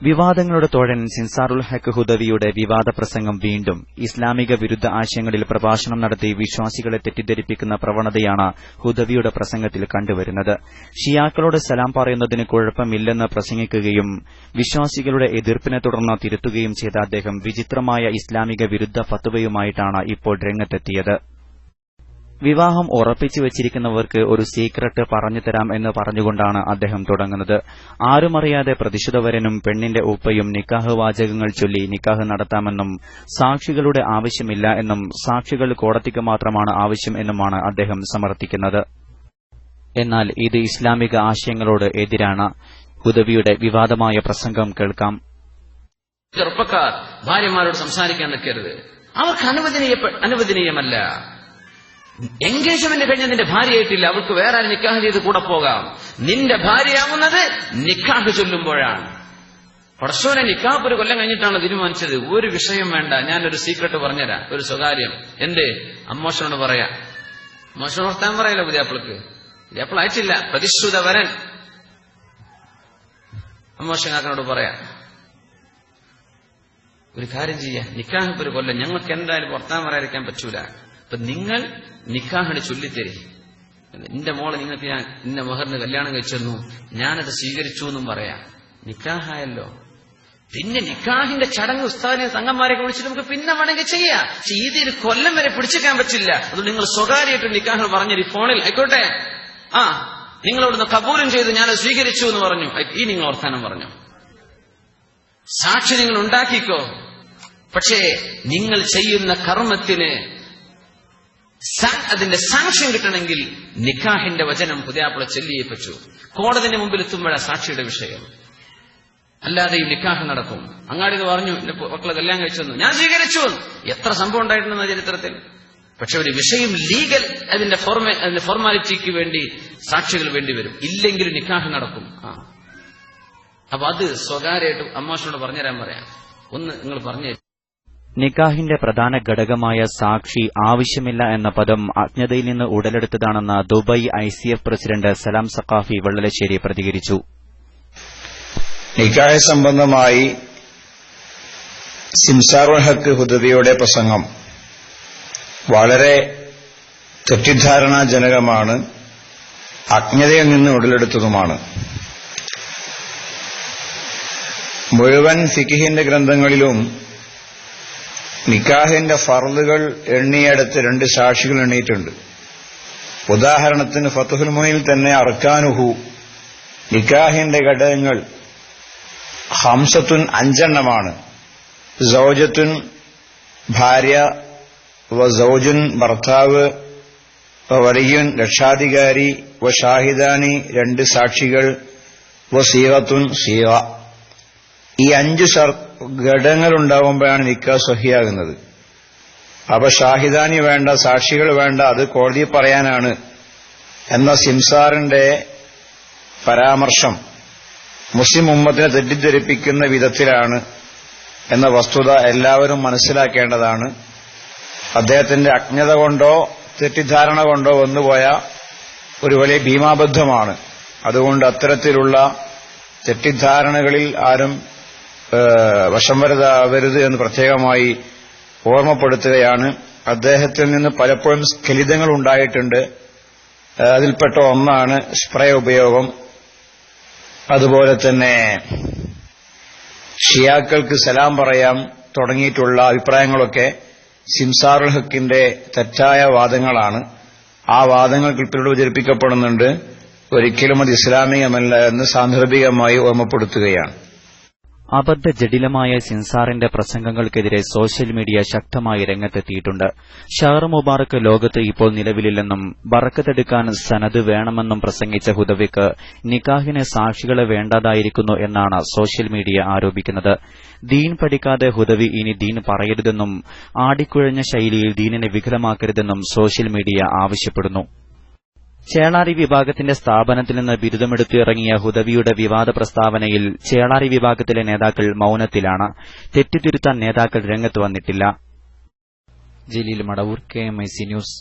വിവാദങ്ങളുടെ തോഴൻ സിൻസാറുൽ ഹക്ക് ഹുദവിയുടെ വിവാദ പ്രസംഗം വീണ്ടും ഇസ്ലാമിക വിരുദ്ധ ആശയങ്ങളിൽ പ്രഭാഷണം നടത്തി വിശ്വാസികളെ തെറ്റിദ്ധരിപ്പിക്കുന്ന പ്രവണതയാണ് ഹുദവിയുടെ പ്രസംഗത്തിൽ കണ്ടുവരുന്നത്. ഷിയാക്കളോട് സലാം പറയുന്നതിന് കുഴപ്പമില്ലെന്ന് പ്രസംഗിക്കുകയും വിശ്വാസികളുടെ എതിർപ്പിനെ തുടർന്ന് തിരുത്തുകയും ചെയ്ത അദ്ദേഹം വിചിത്രമായ ഇസ്ലാമിക വിരുദ്ധ ഫത്വയുമായിട്ടാണ് ഇപ്പോൾ രംഗത്തെത്തിയത്. വിവാഹം ഉറപ്പിച്ചു വച്ചിരിക്കുന്നവർക്ക് ഒരു സീക്രട്ട് പറഞ്ഞുതരാം എന്ന് പറഞ്ഞുകൊണ്ടാണ് അദ്ദേഹം തുടങ്ങുന്നത്. ആരുമറിയാതെ പ്രതിഷ്ഠിതവരനും പെണ്ണിന്റെ ഉപ്പയും നിക്കാഹ് വാചകങ്ങൾ ചൊല്ലി നിക്കാഹ് നടത്താമെന്നും സാക്ഷികളുടെ ആവശ്യമില്ല എന്നും സാക്ഷികൾ കോടതിക്ക് മാത്രമാണ് ആവശ്യം എന്നുമാണ് അദ്ദേഹം സമർത്ഥിക്കുന്നത്. എന്നാൽ ഇത് ഇസ്ലാമിക ആശയങ്ങളോട് എതിരാണ്. ഹുദവിയുടെ വിവാദമായ പ്രസംഗം കേൾക്കാം. ചെറുപ്പക്കാർ ഭാര്യമാരോട് സംസാരിക്കാൻ നിൽക്കരുത്. അവർക്ക് അനുവദനീയമല്ല. എൻഗേജ്മെന്റ് കഴിഞ്ഞ നിന്റെ ഭാര്യയായിട്ടില്ല, അവൾക്ക് വേറെ ആരും നിക്കാഹ് ചെയ്ത് കൂടെ പോകാം. നിന്റെ ഭാര്യയാവുന്നത് നിക്കാഹ് ചൊല്ലുമ്പോഴാണ്. പടച്ചോനെ നിക്കാഹ് ഒരു കൊല്ലം കഴിഞ്ഞിട്ടാണ് തീരുമാനിച്ചത്. ഒരു വിഷയം വേണ്ട, ഞാനൊരു സീക്രട്ട് പറഞ്ഞുതരാം, ഒരു സ്വകാര്യം. എന്റെ അമ്മോശനോട് പറയാം. അമ്മോശനോട് വർത്താൻ പറയല്ലോ പുതിയാപ്പിളക്ക്. പുതിയാപ്പിള അയച്ചില്ല, പ്രതിശ്രുത വരൻ. അമ്മോശനാക്കനോട് പറയാം, ഒരു കാര്യം ചെയ്യാം, നിക്കാഹ് ഒരു കൊല്ലം ഞങ്ങൾക്ക് എന്തായാലും വർത്താൻ പറയാതിരിക്കാൻ പറ്റൂല. അപ്പൊ നിങ്ങൾ നിക്കാഹിന് ചൊല്ലിത്തരി. എന്റെ മോളെ നിങ്ങൾക്ക് ഞാൻ ഇന്ന മഹറിന് കല്യാണം കഴിച്ചെന്നു, ഞാനത് സ്വീകരിച്ചു എന്നും പറയാം. നിക്കാഹായല്ലോ. പിന്നെ നിക്കാഹിന്റെ ചടങ്ങ് ഉസ്താദിനെ സംഘന്മാരെയൊക്കെ വിളിച്ചിട്ട് നമുക്ക് പിന്നെ വേണമെങ്കിൽ ചെയ്യാം. പക്ഷെ ഇതിൽ കൊല്ലം വരെ പിടിച്ചേക്കാൻ പറ്റില്ല. അതുകൊണ്ട് നിങ്ങൾ സ്വകാര്യമായിട്ട് നിക്കാഹിന് പറഞ്ഞൊരു ഫോണിൽ ആയിക്കോട്ടെ, നിങ്ങളോടൊന്ന് കബൂലും ചെയ്ത് ഞാനത് സ്വീകരിച്ചു എന്ന് പറഞ്ഞു. ഈ നിങ്ങൾ വർത്താനം പറഞ്ഞു, സാക്ഷി നിങ്ങൾ ഉണ്ടാക്കിക്കോ. പക്ഷേ നിങ്ങൾ ചെയ്യുന്ന കർമ്മത്തിന് അതിന്റെ സാക്ഷ്യം കിട്ടണമെങ്കിൽ നിക്കാഹിന്റെ വചനം പുതിയാപ്പിള ചൊല്ലിയേ പറ്റൂ. കോടതിന്റെ മുമ്പിൽ എത്തുമ്പോഴാണ് സാക്ഷിയുടെ വിഷയം. അല്ലാതെ ഈ നിക്കാഹ് നടക്കും. അങ്ങാടി പറഞ്ഞു എന്റെ മക്കളെ കല്യാണം കഴിച്ചു, ഞാൻ സ്വീകരിച്ചു. എത്ര സംഭവം ഉണ്ടായിട്ടുണ്ടെന്ന ചരിത്രത്തിൽ. പക്ഷെ ഒരു വിഷയം ലീഗൽ അതിന്റെ ഫോർമാലിറ്റിക്ക് വേണ്ടി സാക്ഷികൾ വേണ്ടിവരും. ഇല്ലെങ്കിൽ നിക്കാഹ് നടക്കും. അപ്പൊ അത് സ്വകാര്യമായിട്ട് അമ്മാഷനോട് പറഞ്ഞുതരാൻ പറയാം. ഒന്ന് നിങ്ങൾ പറഞ്ഞു. നിക്കാഹിന്റെ പ്രധാന ഘടകമായ സാക്ഷി ആവശ്യമില്ല എന്ന പദം അജ്ഞതയിൽ നിന്ന് ഉടലെടുത്തതാണെന്ന് ദുബൈ ICF പ്രസിഡന്റ് സലാം സഖാഫി വെള്ളലശ്ശേരി പ്രതികരിച്ചു. നിക്കാഹ് സംബന്ധമായി സിൻസാറുൽ ഹക്ക് ഹുദവിയുടെ പ്രസംഗം വളരെ തെറ്റിദ്ധാരണാജനകമാണ്, അജ്ഞതയിൽ നിന്ന് ഉടലെടുത്തതുമാണ്. മുഴുവൻ ഫിഖിഹിന്റെ ഗ്രന്ഥങ്ങളിലും നിക്കാഹിന്റെ ഫർളുകൾ എണ്ണിയെടുത്ത് 2 സാക്ഷികൾ എണ്ണിയിട്ടുണ്ട്. ഉദാഹരണത്തിന് ഫത്ഹുൽ മുഈനിൽ തന്നെ അർക്കാനുഹു, നിക്കാഹിന്റെ ഘടകങ്ങൾ ഹംസത്തുൻ 5 എണ്ണമാണ്. സൗജത്തുൻ ഭാര്യ, സൗജുൻ ഭർത്താവ്, വലിയുൻ രക്ഷാധികാരി, ഷാഹിദാനി 2 സാക്ഷികൾ, സീഗത്തുൻ സീഗ. ഈ 5 ഘടകങ്ങൾ ഉണ്ടാവുമ്പോഴാണ് നിക്കാഹ് സ്വഹിയാകുന്നത്. അപ്പൊ ഷാഹിദാനി വേണ്ട, സാക്ഷികൾ വേണ്ട, അത് കോടതി പറയാനാണ് എന്ന സിംസാറിന്റെ പരാമർശം മുസ്ലിം ഉമ്മത്തിനെ തെറ്റിദ്ധരിപ്പിക്കുന്ന വിധത്തിലാണ് എന്ന വസ്തുത എല്ലാവരും മനസ്സിലാക്കേണ്ടതാണ്. അദ്ദേഹത്തിന്റെ അജ്ഞത കൊണ്ടോ തെറ്റിദ്ധാരണ കൊണ്ടോ വന്നുപോയ ഒരു വലിയ ഭീമാബദ്ധമാണ്. അതുകൊണ്ട് അത്തരത്തിലുള്ള തെറ്റിദ്ധാരണകളിൽ ആരും വശം വരരുത് എന്ന് പ്രത്യേകമായി ഓർമ്മപ്പെടുത്തുകയാണ്. അദ്ദേഹത്തിൽ നിന്ന് പലപ്പോഴും സ്ഖലിതങ്ങൾ ഉണ്ടായിട്ടുണ്ട്. അതിൽപ്പെട്ട ഒന്നാണ് സ്പ്രേ ഉപയോഗം. അതുപോലെ തന്നെ ഷിയാക്കൾക്ക് സലാം പറയാം തുടങ്ങിയിട്ടുള്ള അഭിപ്രായങ്ങളൊക്കെ സിൻസാറുൽ ഹക്കിന്റെ തെറ്റായ വാദങ്ങളാണ്. ആ വാദങ്ങൾ ക്ലിപ്പിലൂടെ പ്രചരിപ്പിക്കപ്പെടുന്നുണ്ട്. ഒരിക്കലും അത് ഇസ്ലാമികമല്ല എന്ന് സാന്ദർഭികമായി ഓർമ്മപ്പെടുത്തുകയാണ്. അബദ്ധജടിലമായ സിൻസാറിന്റെ പ്രസംഗങ്ങൾക്കെതിരെ സോഷ്യൽ മീഡിയ ശക്തമായി രംഗത്തെത്തിയിട്ടുണ്ട്. ഷഹർ മുബാറക് ലോകത്ത് ഇപ്പോൾ നിലവിലില്ലെന്നും ബറക്കത്തെടുക്കാൻ സനദ് വേണമെന്നും പ്രസംഗിച്ച ഹുദവിക്ക് നിക്കാഹിന് സാക്ഷികളെ വേണ്ടതായിരിക്കുന്നു എന്നാണ് സോഷ്യൽ മീഡിയ ആരോപിക്കുന്നത്. ദീൻ പഠിക്കാതെ ഹുദവി ഇനി ദീൻ പറയരുതെന്നും ആടിക്കുഴഞ്ഞ ശൈലിയിൽ ദീനിനെ വികലമാക്കരുതെന്നും സോഷ്യൽ മീഡിയ ആവശ്യപ്പെടുന്നു. ചേളാരി വിഭാഗത്തിന്റെ സ്ഥാപനത്തിൽ നിന്ന് ബിരുദമെടുത്ത് ഇറങ്ങിയ ഹുദവിയുടെ വിവാദ പ്രസ്താവനയിൽ ചേളാരി വിഭാഗത്തിലെ നേതാക്കൾ മൌനത്തിലാണ്. തെറ്റുതിരുത്താൻ നേതാക്കൾ രംഗത്ത് വന്നിട്ടില്ല. Jaleel Madavoor, KMIC news.